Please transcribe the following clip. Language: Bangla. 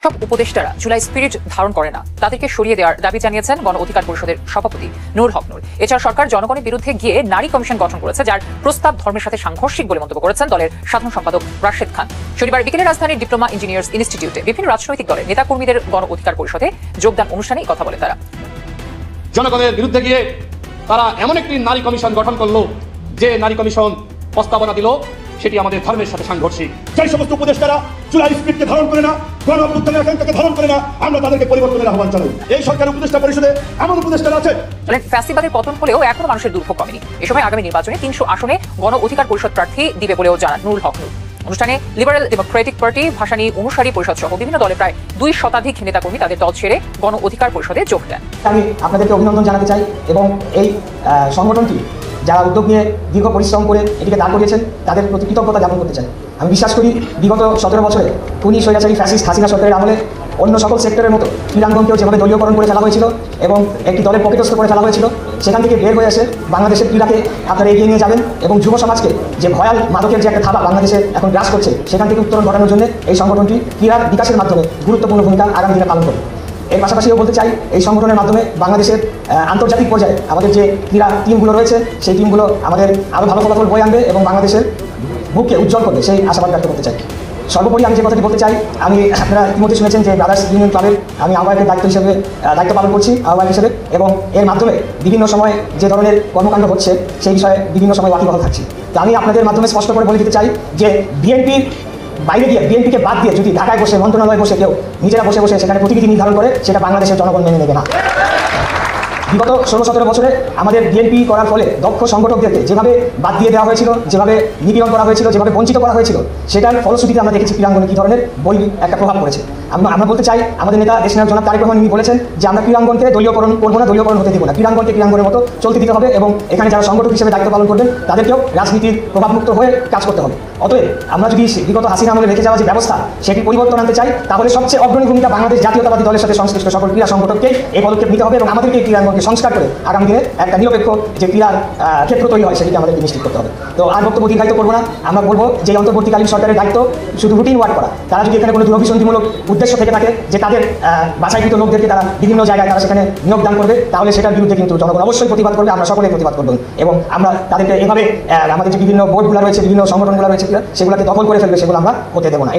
সব উপদেষ্টারা জুলাই স্পিরিট ধারণ করে না, তাদেরকে সরিয়ে দেওয়ার দাবি জানিয়েছেন গণ অধিকার পরিষদের সভাপতি নূর হক নূর। এছাড়া সরকার জনগণের বিরুদ্ধে গিয়ে নারী কমিশন গঠন করেছে, যার প্রস্তাব ধর্মের সাথে সাংঘর্ষিক বলে মন্তব্য করেছেন দলের সাধারণ সম্পাদক রাশেদ খান। শনিবার বিকেলে রাজধানীর ডিপ্লোমা ইঞ্জিনিয়ার্স ইনস্টিটিউটে বিভিন্ন রাজনৈতিক দলের নেতাকর্মীদের গণ অধিকার পরিষদে যোগদান অনুষ্ঠানে কথা বলে তারা। জনগণের বিরুদ্ধে গিয়ে তারা এমন একটি নারী কমিশন গঠন করলো, যে নারী কমিশন প্রস্তাবনা দিল সেটি আমাদের ধর্মের সাথে সাংঘর্ষিক। যে সমস্ত উপদেষ্টারা জুলাই স্পিরিটকে ধারণ করে না, গণ অভ্যুত্থানের আকাঙ্ক্ষাকে ধারণ করে না, আমরা তাদেরকে পরিবর্তনের আহ্বান জানাই। এই সরকার উপদেষ্টা পরিষদে এমন উপদেষ্টারা আছে। ফ্যাসিবাদের পতন হলেও এখনো মানুষের দুর্ভোগ কমেনি। এ সময় আগামী নির্বাচনে 300 আসনে গণ অধিকার পরিষদ প্রার্থী দিবে বলেও জানান নূর হক নূর। অনুষ্ঠানে লিবারেল ডেমোক্রেটিক পার্টি, ভাসানী অনুসারী পরিষদ সহ বিভিন্ন দলের প্রায় 2 শতাধিক নেতাকর্মী তাদের দল ছেড়ে গণ অধিকার পরিষদে যোগ দেন। আমি আপনাদেরকে অভিনন্দন জানাতে চাই এবং এই সংগঠনটি যারা উদ্যোগ নিয়ে দীর্ঘ পরিশ্রম করে এটিকে দাঁড় করিয়েছেন তাদের প্রতি কৃতজ্ঞতা জ্ঞাপন করতে চাই। আমি বিশ্বাস করি বিগত 17 বছরে খুনি স্বৈরাচারী ফ্যাসিস্ট হাসিনা সরকারের আমলে অন্য সকল সেক্টরের মতো ক্রীড়াঙ্গনকেও যেভাবে দলীয়করণ করে ফেলা হয়েছিল এবং একটি দলের পকেটস্থ করে ফেলা হয়েছিল, সেখান থেকে বের হয়ে এসে বাংলাদেশের ক্রীড়াকে আপনারা এগিয়ে নিয়ে যাবেন এবং যুব সমাজকে যে ভয়াল মাদকের যে একটা থাবা বাংলাদেশে এখন গ্রাস করছে সেখান থেকে উত্তরণ ঘটানোর জন্য এই সংগঠনটি ক্রীড়ার বিকাশের মাধ্যমে গুরুত্বপূর্ণ ভূমিকা আগামী দিনে পালন করবে। এর পাশাপাশিও বলতে চাই, এই সংগঠনের মাধ্যমে বাংলাদেশের আন্তর্জাতিক পর্যায়ে আমাদের যে ক্রীড়া টিমগুলো রয়েছে সেই টিমগুলো আমাদের আরও ভালো ফলাফল বয়ে আনবে এবং বাংলাদেশের বুককে উজ্জ্বল করবে, সেই আশাবাদ ব্যক্ত করতে চাই। সর্বোপরি আমি যে কথাটি বলতে চাই, আমি আপনারা ইতিমধ্যে শুনেছেন যে ব্রাদার্স ইউনিয়ন ক্লাবের আমি আহ্বায়কের দায়িত্ব পালন করছি আহ্বায়ক হিসেবে, এবং এর মাধ্যমে বিভিন্ন সময় যে ধরনের কর্মকাণ্ড হচ্ছে সেই বিষয়ে বিভিন্ন সময় ওয়াকিবহাল থাকছি। তো আমি আপনাদের মাধ্যমে স্পষ্ট করে বলে দিতে চাই যে বিএনপির বাইরে গিয়ে, বিএনপিকে বাদ দিয়ে যদি ঢাকায় বসে মন্ত্রণালয়ে বসে কেউ নিজেরা বসে বসে সেখানে প্রতিনিধি নির্ধারণ করে, সেটা বাংলাদেশের জনগণ মেনে নেবে না। বিগত 16-17 বছরে আমাদের বিএনপি করার ফলে দক্ষ সংগঠকদেরকে যেভাবে বাদ দিয়ে দেওয়া হয়েছিল, যেভাবে নিপীড়ন করা হয়েছিল, যেভাবে বঞ্চিত করা হয়েছিল, সেটার ফলশ্রুতিতে আমরা দেখেছি ক্রীড়াঙ্গনে কী ধরনের বই একটা প্রভাব পড়েছে। আমরা বলতে চাই, আমাদের নেতা দেশনায়ক জনাব তারেক রহমান বলেছেন যে আমরা ক্রীড়াঙ্গনকে দলীয়করণ করবো না, দলীয়করণ হতে দেবো না, ক্রীড়াঙ্গনকে ক্রীড়াঙ্গনের মতো চলতে দিতে হবে এবং এখানে যারা সংগঠক হিসেবে দায়িত্ব পালন করবেন তাদেরকেও রাজনীতির প্রভাবমুক্ত হয়ে কাজ করতে হবে। অতএব আমরা যদি বিগত হাসিনা আমলে রেখে যাওয়া যে ব্যবস্থা সেটি পরিবর্তন আনতে চাই, তাহলে সবচেয়ে অগ্রণী ভূমিকা বাংলাদেশ জাতীয়তাবাদী দলের সাথে সংশ্লিষ্ট সকল ক্রীড়া সংগঠককে এই পদক্ষেপ নিতে হবে এবং আমাদেরকে ক্রীড়াঙ্গনকে সংস্কার করে আগামী দিনে একটা নিরপেক্ষ যে ক্রীড়ার ক্ষেত্র তৈরি হয় সেটিকে আমাদেরকে নিশ্চিত করতে হবে। তো আর বক্তব্য দীর্ঘায়িত করবো না। আমরা বলবো যে অন্তর্বর্তীকালীন সরকারের দায়িত্ব শুধু রুটিন ওয়ার্ক করা, তারা যদি এখানে কোনো দুরভিসন্ধিমূলক উদ্দেশ্য থেকে থাকে যে তাদের বাছাইকৃত লোকদেরকে তারা বিভিন্ন জায়গায় তারা সেখানে নিয়োগ দান করবে, তাহলে সেটার বিরুদ্ধে কিন্তু জনগণ অবশ্যই প্রতিবাদ করবে, আমরা সকলে প্রতিবাদ করবো এবং আমরা তাদেরকে এভাবে আমাদের যে বিভিন্ন বোর্ডগুলো রয়েছে, বিভিন্ন সংগঠনগুলো রয়েছে সেগুলোকে দখল করে ফেলবে, সেগুলো আমরা হতে দেবো না।